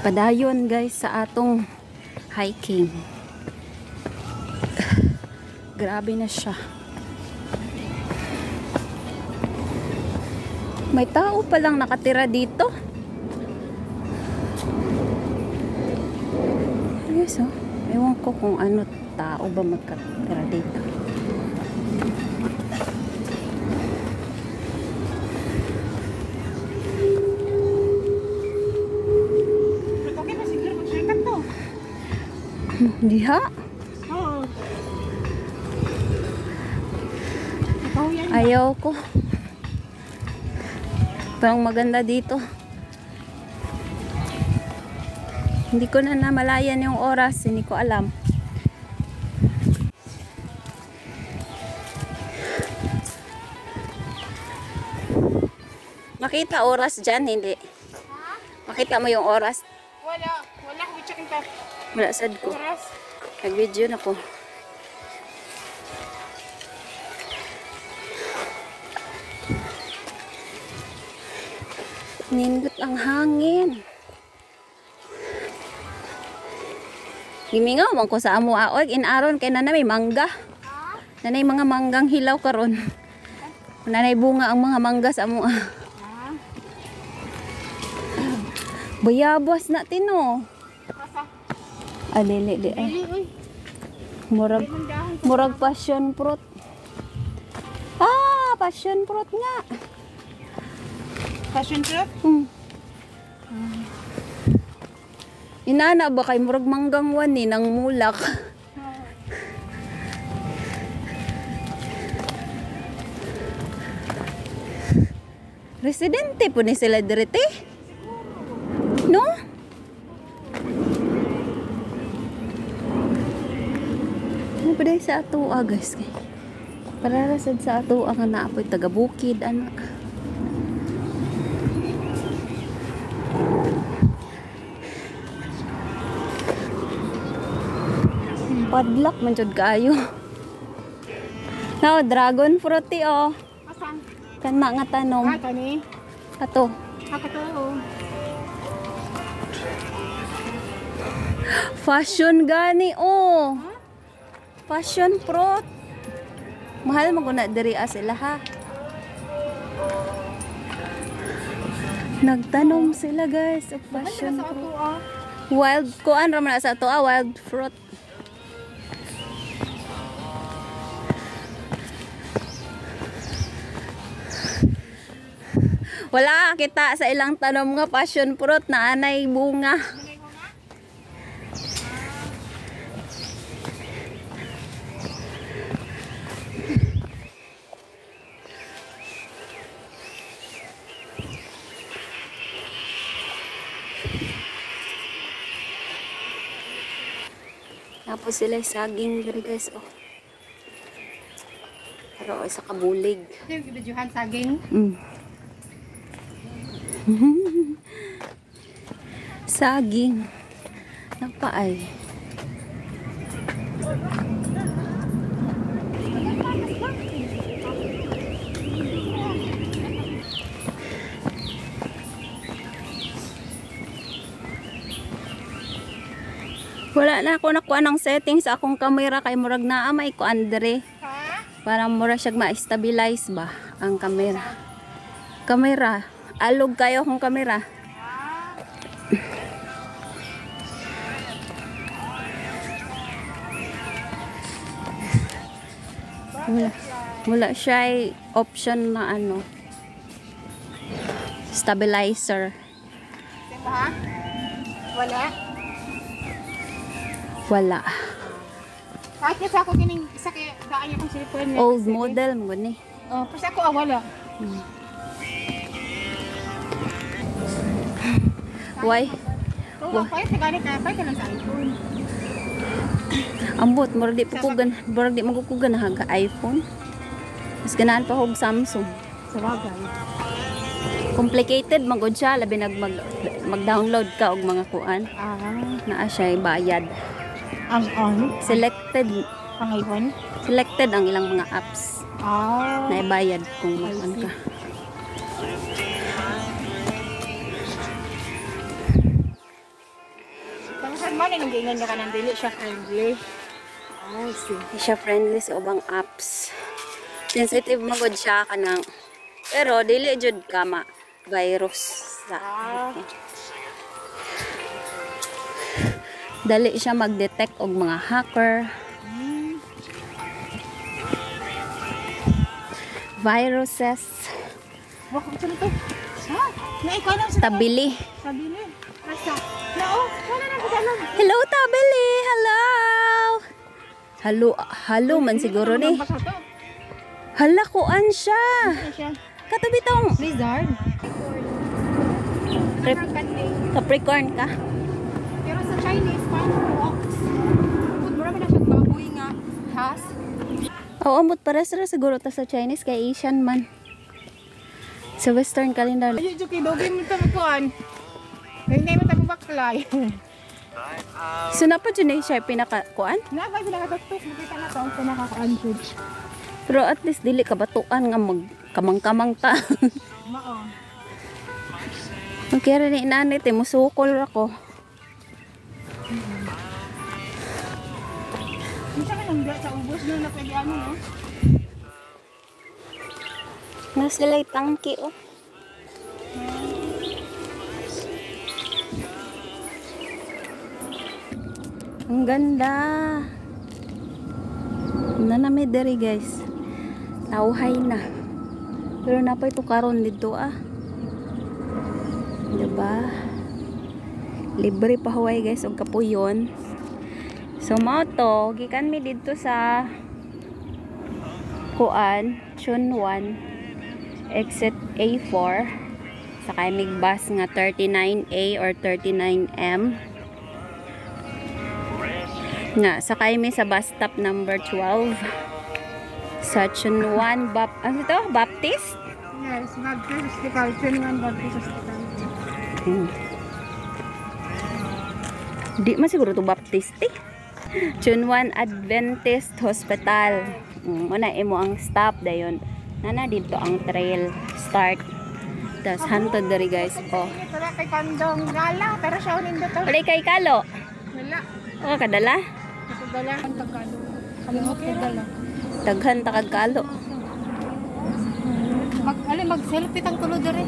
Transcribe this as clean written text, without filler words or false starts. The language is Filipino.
Padayon guys sa atong hiking. Grabe na siya. May tao palang nakatira dito. Yes, oh. Ewan ko kung ano tao ba magkatira dito. Diha? Oo. Ayaw ko. Parang maganda dito. Hindi ko na namalayan yung oras. Hindi ko alam. Makita oras dyan? Hindi. Makita mo yung oras? Wala. Wala ko check ito. Wala sad ko. Oras. Nag-video na ko. Nindot ang hangin. Gimingaw man ko sa amo aoy inaron kay nanay may mangga. Nanay mga manggang hilaw karon. Nanay bunga ang mga mangga sa amo. Bayabas na tino. Alili di ay. Murag passion fruit. Ah, passion fruit nga. Passion fruit? Inana ba kay murag manggang wani nang mulak. Residente po ni sila direte. No? Ano ba dahil sa ato guys? Pararasad sa ato ang naapoy taga-bukid anak. Padlak man jud kaayo. Now, dragon fruit oh. Asan? Kana nga tanom. Kani? Ato. Ako. Fashion gani oh. Passion fruit. Mahal mo na diri sila ha. Nagtanom sila guys of passion fruit. Wild kuan ra man sa ato wild fruit. Wala kita sa ilang tanom nga passion fruit na anay bunga. Tapos sila saging diri guys oh. Pero isa ka bulig. Yung videohan saging. Saging. Napaay. Wala na ako nakuha ng setting sa akong camera kay murag naa may ko andre. Para mura siya ma-stabilize ba ang camera. Alog kayo akong camera. Wala siya ay option na ano. Stabilizer. Ha? Wala. Wala. Kahit isa ako kining isa kay daan niya kung silipon niya. Old model mo ni. Oh, kasi ako wala. Why? Oh, kaya sagani ka pa lang sa iPhone. Ambot murag di pukugan, murag di magukugan na haga iPhone. Mas ganahan pa og Samsung. Sa bagay. Complicated magud siya labi mag-download ka og mga kuan. Naa siya bayad. Ang Selected ang iPhone. Selected ang ilang mga apps. Na ibayad kung mag-on ka. Ano nang gingon ka nang dili siya friendly? Oh, see. Di siya friendly sa ubang apps. Sensitive magod siya kanang pero dili jud kama virus sa dali siya mag-detect og mga hacker. Viruses. Wah, ko to. Ha? Na ikaw lang sa Tabili. sabili. Asa? Nao, wala na ko dalan. Hello, Tabili. Hello. Halo man siguro ni. Hala, kuan siya. Ano siya? Katabi tong Lizard. Capricorn ka. Pero sa Chinese, parang rocks. Kung marami na siya baboy nga. Has? Oo, ambot pares ra siguro ta sa Chinese kay Asian man. Sa Western calendar. Ay, Juki, dogi mo ito magkuhan. Hindi mo ito baklay. So na pa dyan siya pinaka-kuan? Nabay sila katutok. Makita na ito ang pinaka-answered. Pero at least dili ka batuan nga kamang-kamang ta. Mao. Okay rin ni inanit eh, musukol ako. Isa ka nang sa ubos nung napwede ano, no? Nasila'y tangki oh. Ang ganda. Nanami diri guys. Tauhay na. Pero napay to karon dito ah. Diba? Libre pa huway guys og kapuyon. So mao to, gikan mi dito sa kuan, Chunwan, exit A4. Sakay mig bus nga 39A or 39M. Nga, sakay mi sa bus stop number 12. Sa Chunwan, ano ito? Baptist? Yes, Baptist Hospital. Chunwan Baptist Hospital. Di man siguro to Baptist eh. Chunwan Adventist Hospital. Muna imo ang stop dayon. Nana dito ang trail start. Tas hantod diri guys. Oh. Tara kay Kandong Gala, pero siya unin dito. Wala kay Kalo. Wala. O kadala. Ito dala ang Tagalog. Kalimot ko dala. Daghan ta kag Kalo. Mag-selfie tang tulo dere.